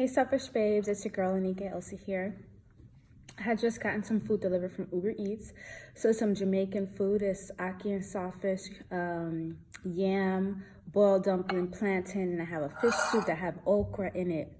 Hey Selfish Babes, it's your girl Anika Elsie here. I had just gotten some food delivered from Uber Eats. So some Jamaican food. It's ackee and sawfish, yam, boiled dumpling, plantain, and I have a fish soup that have okra in it.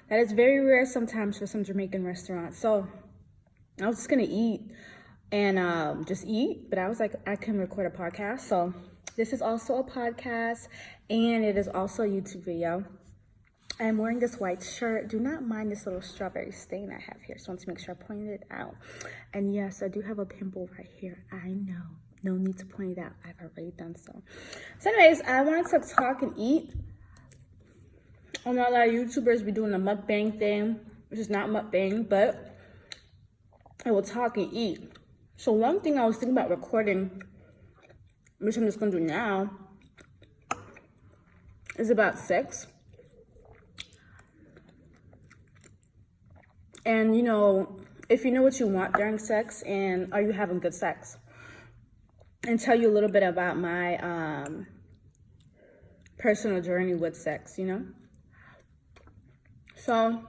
That is very rare sometimes for some Jamaican restaurants. So I was just gonna eat and just eat, but I was like, I can record a podcast. So this is also a podcast and it is also a YouTube video. I'm wearing this white shirt. Do not mind this little strawberry stain I have here. So I want to make sure I point it out. And yes, I do have a pimple right here. I know. No need to point it out. I've already done so. So anyways, I wanted to talk and eat. I know a lot of YouTubers be doing the mukbang thing, which is not mukbang, but I will talk and eat. So one thing I was thinking about recording, which I'm just going to do now, is about sex. And, you know, if you know what you want during sex and are you having good sex? And tell you a little bit about my personal journey with sex, you know? So,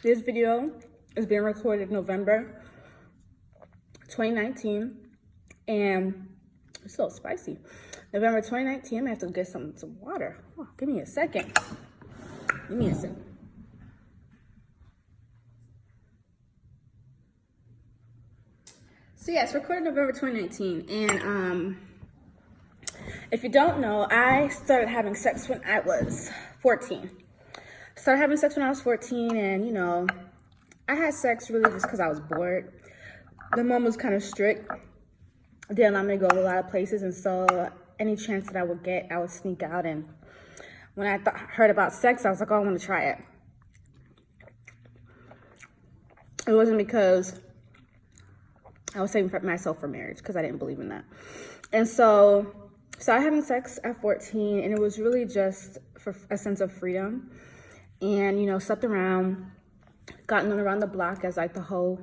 this video is being recorded November 2019. And it's a little spicy. November 2019, I have to get some water. Oh, give me a second. Give me a second. So yes, recorded November 2019, and if you don't know, I started having sex when I was 14. Started having sex when I was 14, and you know, I had sex really just because I was bored. The mom was kind of strict, didn't allow me to go a lot of places, and so any chance that I would get, I would sneak out. And when I heard about sex, I was like, oh, I want to try it. It wasn't because I was saving myself for marriage, because I didn't believe in that. And so started having sex at 14, and it was really just for a sense of freedom. And, you know, slept around, got known around the block as like the hoe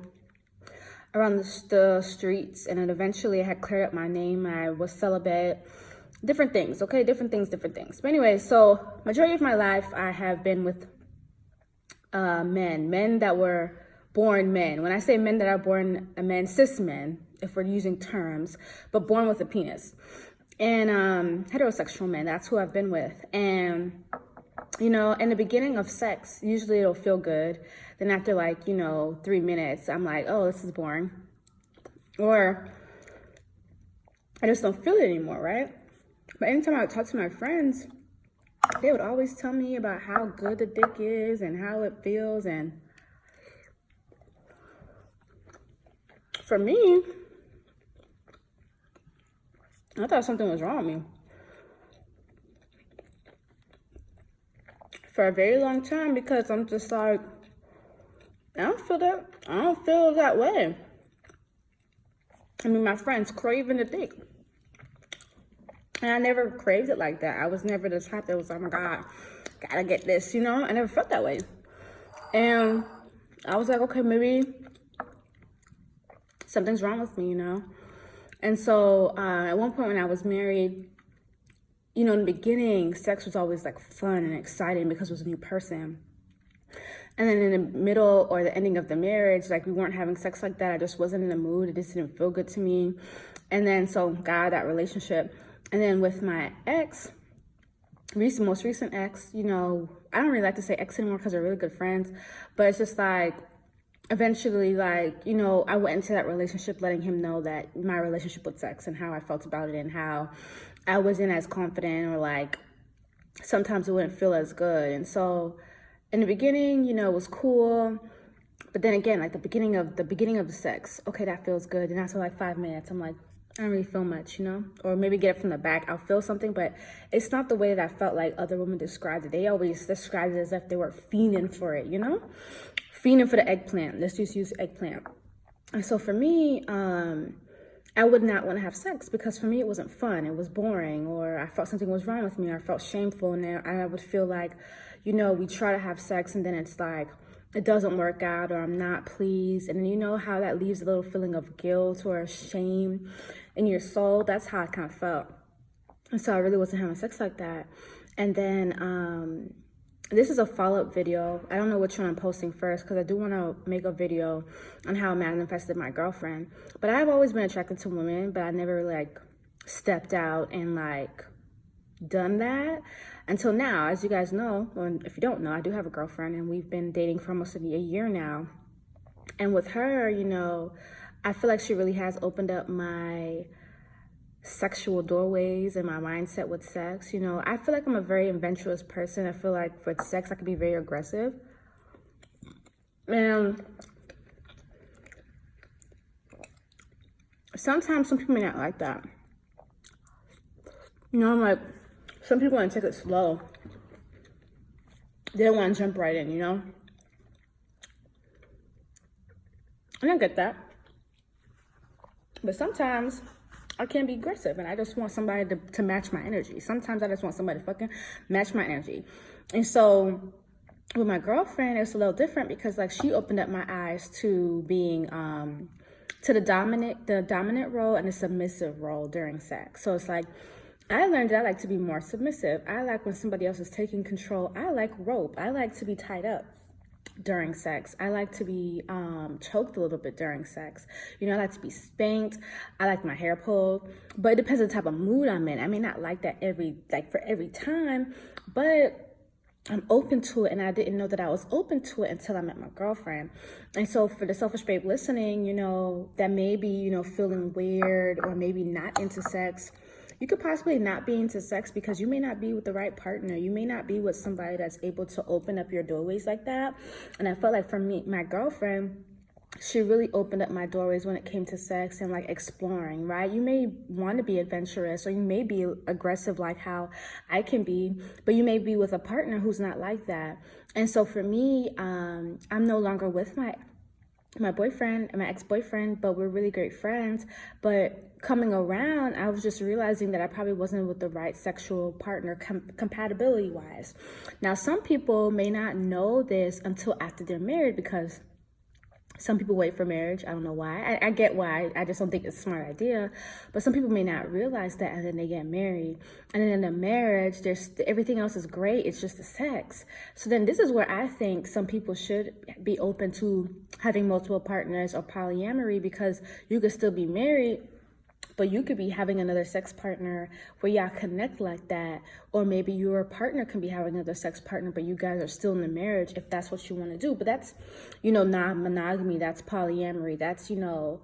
around the streets. And then eventually I had cleared up my name. I was celibate, different things, okay? Different things. But anyway, so majority of my life I have been with men that were born men. When I say men that are born men, cis men, if we're using terms, but born with a penis. And heterosexual men, that's who I've been with. And, you know, in the beginning of sex, usually it'll feel good. Then after like, you know, 3 minutes, I'm like, oh, this is boring. Or I just don't feel it anymore, right? But anytime I would talk to my friends, they would always tell me about how good the dick is and how it feels. And for me, I thought something was wrong with me. For a very long time, because I'm just like, I don't feel that way. I mean, my friends craving the dick. And I never craved it like that. I was never the type that was, oh my God, gotta get this, you know? I never felt that way. And I was like, okay, maybe something's wrong with me, you know? And so at one point when I was married, you know, in the beginning, sex was always like fun and exciting because it was a new person. And then in the middle or the ending of the marriage, like we weren't having sex like that. I just wasn't in the mood. It just didn't feel good to me. And then so got out of that relationship. And then with my ex, most recent ex, you know, I don't really like to say ex anymore because we're really good friends. But it's just like, eventually, like, you know, I went into that relationship letting him know that my relationship with sex and how I felt about it and how I wasn't as confident, or like sometimes it wouldn't feel as good. And so in the beginning, you know, it was cool. But then again, like the beginning of the sex, okay, that feels good. And after like 5 minutes, I'm like, I don't really feel much, you know? Or maybe get it from the back, I'll feel something, but it's not the way that I felt like other women described it. They always described it as if they were fiending for it, you know? Fiending for the eggplant. Let's just use eggplant. And so for me, I would not want to have sex because for me it wasn't fun. It was boring, or I felt something was wrong with me, or I felt shameful, and then I would feel like, you know, we try to have sex and then it's like it doesn't work out, or I'm not pleased, and then you know how that leaves a little feeling of guilt or shame in your soul. That's how I kind of felt. And so I really wasn't having sex like that. And then this is a follow-up video. I don't know which one I'm posting first because I do want to make a video on how I manifested my girlfriend. But I've always been attracted to women, but I never like stepped out and like done that until now. As you guys know, or if you don't know, I do have a girlfriend and we've been dating for almost a year now. And with her, you know, I feel like she really has opened up my sexual doorways and my mindset with sex. You know, I feel like I'm a very adventurous person. I feel like with sex I can be very aggressive, and sometimes some people may not like that. You know, I'm like, some people want to take it slow. They don't want to jump right in, you know? And I get that. But sometimes I can be aggressive and I just want somebody to match my energy. Sometimes I just want somebody to fucking match my energy. And so with my girlfriend, it's a little different because like she opened up my eyes to being to the dominant role and the submissive role during sex. So it's like I learned that I like to be more submissive. I like when somebody else is taking control. I like rope. I like to be tied up during sex. I like to be choked a little bit during sex. You know, I like to be spanked. I like my hair pulled. But it depends on the type of mood I'm in. I may not like that for every time, but I'm open to it, and I didn't know that I was open to it until I met my girlfriend. And so for the selfish babe listening, you know, that may be, you know, feeling weird or maybe not into sex, you could possibly not be into sex because you may not be with the right partner. You may not be with somebody that's able to open up your doorways like that. And I felt like for me, my girlfriend, she really opened up my doorways when it came to sex and like exploring, right? You may want to be adventurous or you may be aggressive like how I can be, but you may be with a partner who's not like that. And so for me, I'm no longer with my boyfriend and my ex-boyfriend, but we're really great friends. But coming around, I was just realizing that I probably wasn't with the right sexual partner compatibility wise. Now, some people may not know this until after they're married because some people wait for marriage. I don't know why. I get why. I just don't think it's a smart idea. But some people may not realize that, and then they get married. And then in the marriage, there's everything else is great. It's just the sex. So then this is where I think some people should be open to having multiple partners or polyamory, because you could still be married, but you could be having another sex partner where y'all connect like that. Or maybe your partner can be having another sex partner, but you guys are still in the marriage if that's what you want to do. But that's, you know, non-monogamy. That's polyamory. That's, you know,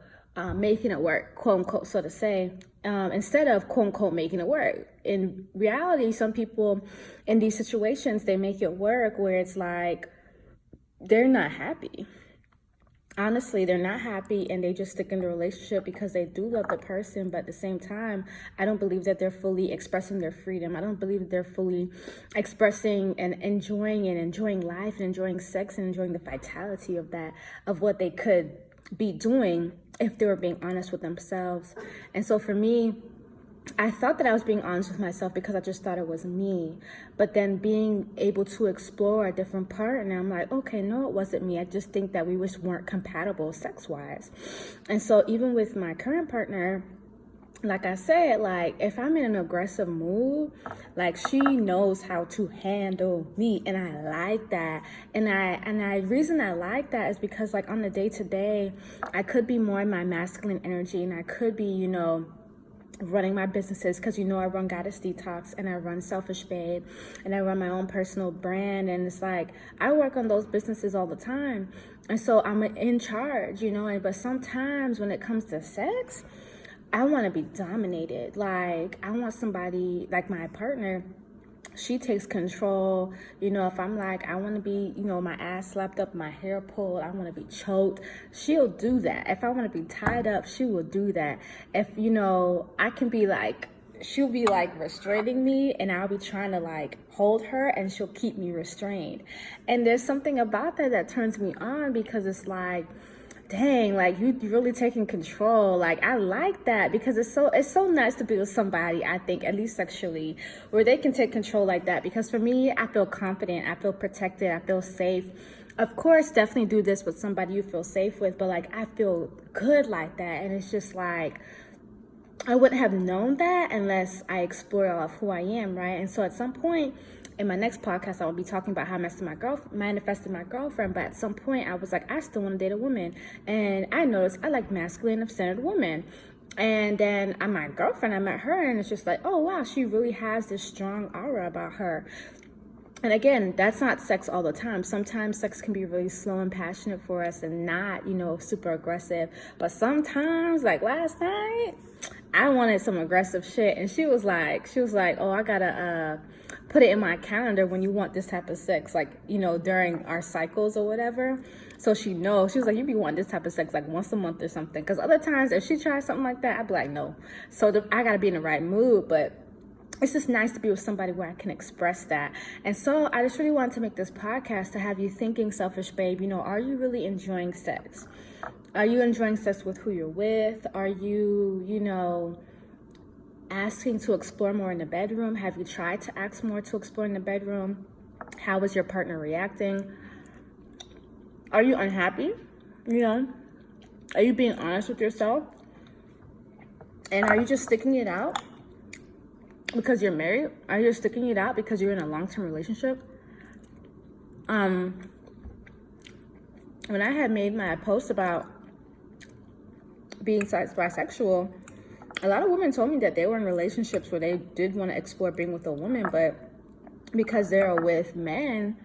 making it work, quote unquote, so to say, instead of quote unquote making it work. In reality, some people in these situations, they make it work where it's like they're not happy. Honestly, they're not happy and they just stick in the relationship because they do love the person. But at the same time, I don't believe that they're fully expressing their freedom. I don't believe that they're fully expressing and enjoying life and enjoying sex and enjoying the vitality of that, of what they could be doing if they were being honest with themselves. And so for me, I thought that I was being honest with myself because I just thought it was me. But then being able to explore a different partner, I'm like, okay, no, it wasn't me. I just think that we just weren't compatible sex-wise. And so even with my current partner, like I said, like if I'm in an aggressive mood, like she knows how to handle me, and I like that. And I reason I like that is because like on the day-to-day, I could be more in my masculine energy, and I could be, you know, running my businesses, because you know I run Goddess Detox and I run Selfish Babe and I run my own personal brand, and it's like I work on those businesses all the time, and so I'm in charge, you know. But sometimes when it comes to sex, I want to be dominated. Like I want somebody like my partner. She takes control, you know. If I'm like, I want to be, you know, my ass slapped up, my hair pulled, I want to be choked, she'll do that. If I want to be tied up, she will do that. If, you know, I can be like, she'll be like restraining me and I'll be trying to like hold her and she'll keep me restrained. And there's something about that that turns me on, because it's like, dang, like you really taking control. Like I like that, because it's so nice to be with somebody, I think, at least sexually, where they can take control like that. Because for me, I feel confident, I feel protected, I feel safe. Of course, definitely do this with somebody you feel safe with, but like I feel good like that. And it's just like I wouldn't have known that unless I explored all of who I am, right? And so at some point, in my next podcast, I will be talking about how I manifested my girlfriend. But at some point, I was like, I still want to date a woman. And I noticed I like masculine, centered women. And then my girlfriend, I met her, and it's just like, oh, wow, she really has this strong aura about her. And again, that's not sex all the time. Sometimes sex can be really slow and passionate for us and not, super aggressive. But sometimes, like last night, I wanted some aggressive shit. And she was like, oh, I gotta put it in my calendar when you want this type of sex, like, during our cycles or whatever. So she knows. She was like, you be wanting this type of sex like once a month or something. Because other times, if she tries something like that, I'd be like, no. So I gotta be in the right mood. But it's just nice to be with somebody where I can express that. And so I just really wanted to make this podcast to have you thinking, selfish babe, are you really enjoying sex? Are you enjoying sex with who you're with? Are you, asking to explore more in the bedroom? Have you tried to ask more to explore in the bedroom? How is your partner reacting? Are you unhappy? Are you being honest with yourself? And are you just sticking it out because you're married? Are you sticking it out because you're in a long-term relationship? When I had made my post about being bisexual, a lot of women told me that they were in relationships where they did want to explore being with a woman, but because they're with men,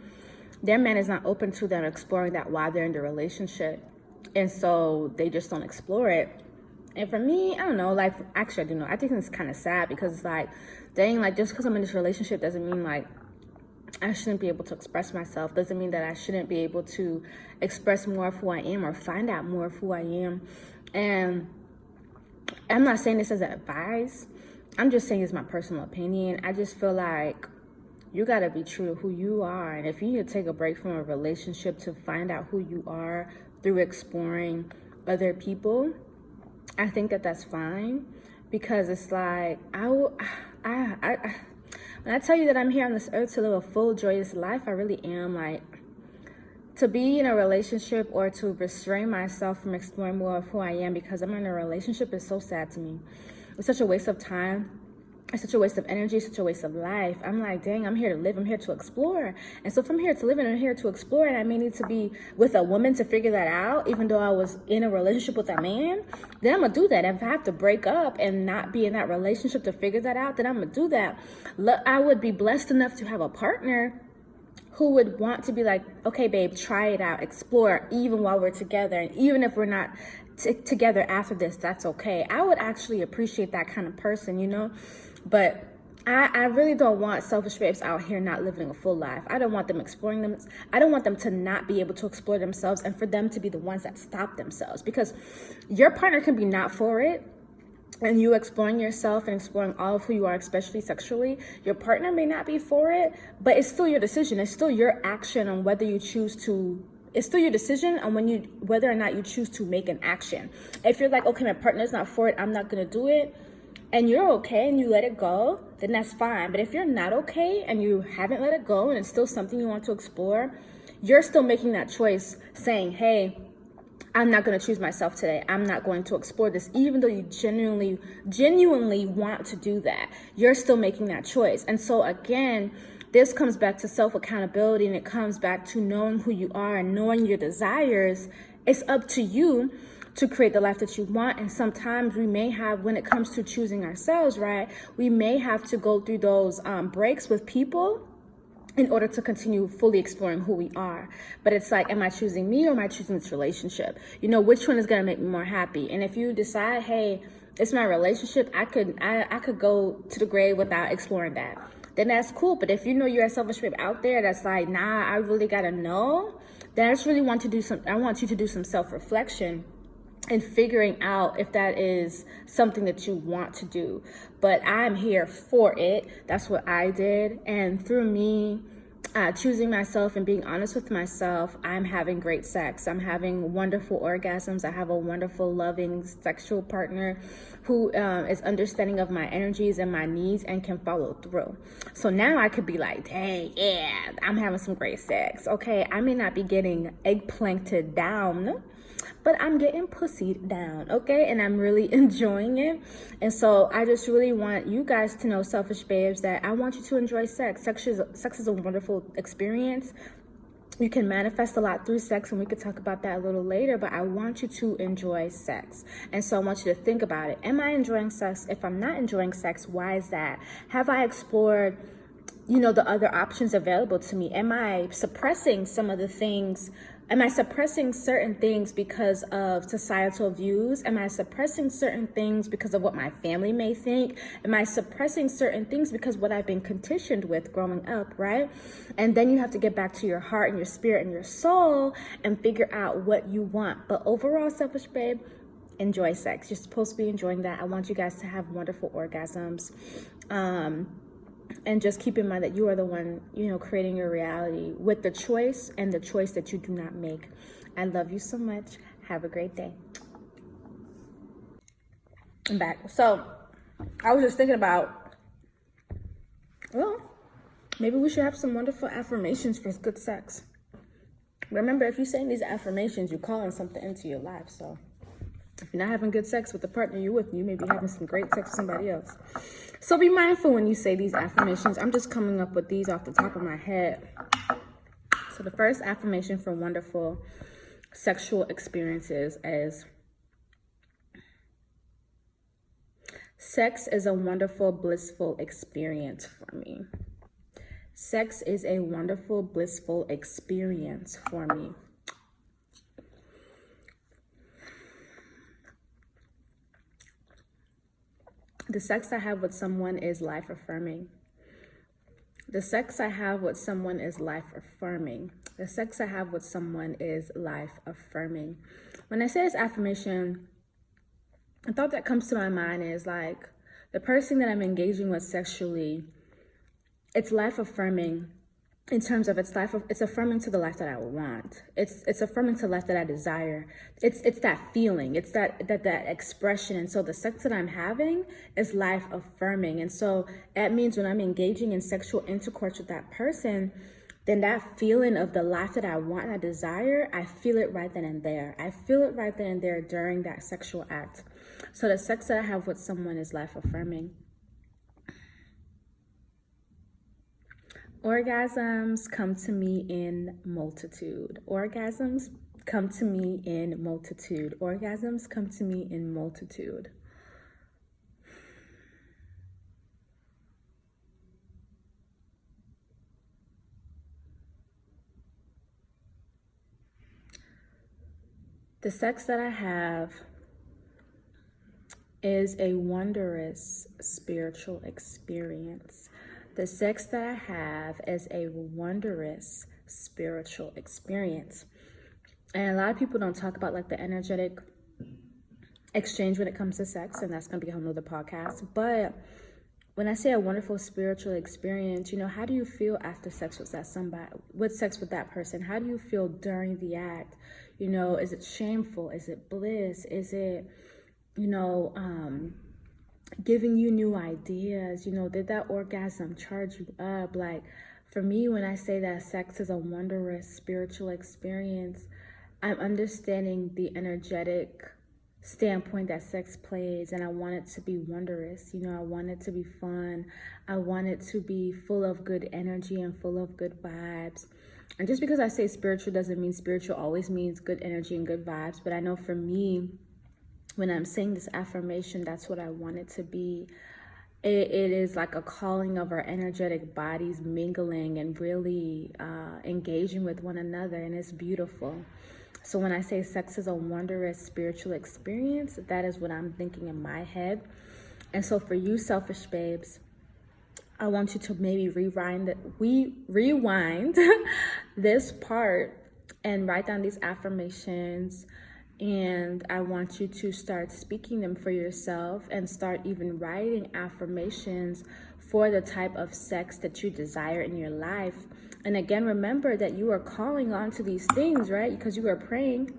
their man is not open to them exploring that while they're in the relationship. And so they just don't explore it. And for me, I don't know, actually I do know. I think it's kind of sad because it's like, dang, just because I'm in this relationship doesn't mean I shouldn't be able to express myself. Doesn't mean that I shouldn't be able to express more of who I am or find out more of who I am. And I'm not saying this as advice. I'm just saying it's my personal opinion. I just feel like you got to be true to who you are. And if you need to take a break from a relationship to find out who you are through exploring other people, I think that that's fine. Because it's like, when I tell you that I'm here on this earth to live a full, joyous life, I really am. To be in a relationship or to restrain myself from exploring more of who I am because I'm in a relationship is so sad to me. It's such a waste of time. It's such a waste of energy, such a waste of life. I'm like, dang, I'm here to live. I'm here to explore. And so if I'm here to live and I'm here to explore, and I may need to be with a woman to figure that out, even though I was in a relationship with a man, then I'm going to do that. If I have to break up and not be in that relationship to figure that out, then I'm going to do that. I would be blessed enough to have a partner who would want to be like, okay, babe, try it out, explore, even while we're together. And even if we're not together after this, that's okay. I would actually appreciate that kind of person, But I really don't want selfish babes out here not living a full life. I don't want them exploring them. I don't want them to not be able to explore themselves and for them to be the ones that stop themselves. Because your partner can be not for it. And you exploring yourself and exploring all of who you are, especially sexually, your partner may not be for it, but it's still your decision. It's still your action on whether you choose to. It's still your decision on whether or not you choose to make an action. If you're like, okay, my partner's not for it, I'm not gonna do it, and you're okay and you let it go, then that's fine. But if you're not okay and you haven't let it go and it's still something you want to explore, you're still making that choice, saying, hey, I'm not going to choose myself today. I'm not going to explore this, even though you genuinely want to do that. You're still making that choice. And so again, this comes back to self-accountability, and it comes back to knowing who you are and knowing your desires. It's up to you to create the life that you want. And sometimes we may have, when it comes to choosing ourselves, right, we may have to go through those breaks with people in order to continue fully exploring who we are. But it's like, am I choosing me or am I choosing this relationship? Which one is going to make me more happy? And if you decide, hey, it's my relationship, I could go to the grave without exploring that, then that's cool. But if you're a selfish babe out there that's like, nah, I really got to know, then I want you to do some self-reflection and figuring out if that is something that you want to do. But I'm here for it. That's what I did. And through me choosing myself and being honest with myself, I'm having great sex. I'm having wonderful orgasms. I have a wonderful, loving sexual partner who is understanding of my energies and my needs and can follow through. So now I could be like, hey, yeah, I'm having some great sex. Okay, I may not be getting eggplanted down but I'm getting pussied down, okay? And I'm really enjoying it. And so I just really want you guys to know, selfish babes, that I want you to enjoy sex. Sex is a wonderful experience. You can manifest a lot through sex, and we could talk about that a little later, but I want you to enjoy sex. And so I want you to think about it. Am I enjoying sex? If I'm not enjoying sex, why is that? Have I explored, the other options available to me? Am I suppressing some of the things? Am I suppressing certain things because of societal views? Am I suppressing certain things because of what my family may think? Am I suppressing certain things because what I've been conditioned with growing up, right? And then you have to get back to your heart and your spirit and your soul and figure out what you want. But overall, selfish babe, enjoy sex. You're supposed to be enjoying that. I want you guys to have wonderful orgasms. And just keep in mind that you are the one, creating your reality with the choice and the choice that you do not make. I love you so much. Have a great day. I'm back. So I was just thinking about, maybe we should have some wonderful affirmations for good sex. Remember, if you're saying these affirmations, you're calling something into your life. So if you're not having good sex with the partner you're with, you may be having some great sex with somebody else. So be mindful when you say these affirmations. I'm just coming up with these off the top of my head. So the first affirmation for wonderful sexual experiences is, sex is a wonderful, blissful experience for me. Sex is a wonderful, blissful experience for me. The sex I have with someone is life affirming. The sex I have with someone is life affirming. The sex I have with someone is life affirming. When I say this affirmation, a thought that comes to my mind is like the person that I'm engaging with sexually, it's life affirming in terms of it's affirming to the life that I want. It's affirming to the life that I desire. It's that feeling. It's that expression. And so the sex that I'm having is life affirming. And so that means when I'm engaging in sexual intercourse with that person, then that feeling of the life that I want and I desire, I feel it right then and there. I feel it right then and there during that sexual act. So the sex that I have with someone is life affirming. Orgasms come to me in multitude. Orgasms come to me in multitude. Orgasms come to me in multitude. The sex that I have is a wondrous spiritual experience. The sex that I have is a wondrous spiritual experience. And a lot of people don't talk about like the energetic exchange when it comes to sex, and that's going to be a whole nother podcast. But when I say a wonderful spiritual experience, how do you feel after sex with that person? How do you feel during the act? Is it shameful? Is it bliss? Is it, giving you new ideas? Did that orgasm charge you up? Like for me, when I say that sex is a wondrous spiritual experience, I'm understanding the energetic standpoint that sex plays, and I want it to be wondrous. I want it to be fun. I want it to be full of good energy and full of good vibes. And just because I say spiritual doesn't mean spiritual always means good energy and good vibes, but I know for me, when I'm saying this affirmation, that's what I want it to be. It is like a calling of our energetic bodies mingling and really engaging with one another, and it's beautiful. So when I say sex is a wondrous spiritual experience, that is what I'm thinking in my head. And so for you, selfish babes, I want you to maybe rewind this part and write down these affirmations. And I want you to start speaking them for yourself and start even writing affirmations for the type of sex that you desire in your life. And again, remember that you are calling on to these things, right? Because you are praying.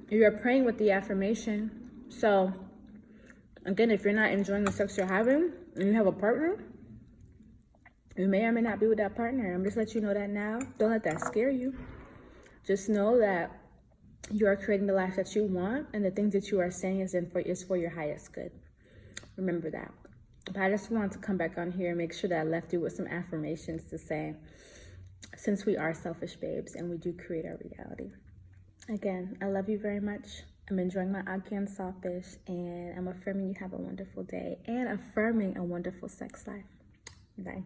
You are praying with the affirmation. So again, if you're not enjoying the sex you're having and you have a partner, you may or may not be with that partner. I'm just letting you know that now. Don't let that scare you. Just know that You are creating the life that you want, and the things that you are saying is for your highest good. Remember that. But I just wanted to come back on here and make sure that I left you with some affirmations to say, since we are selfish babes and we do create our reality. Again, I love you very much. I'm enjoying my Again Selfish, and I'm affirming you have a wonderful day and affirming a wonderful sex life. Bye.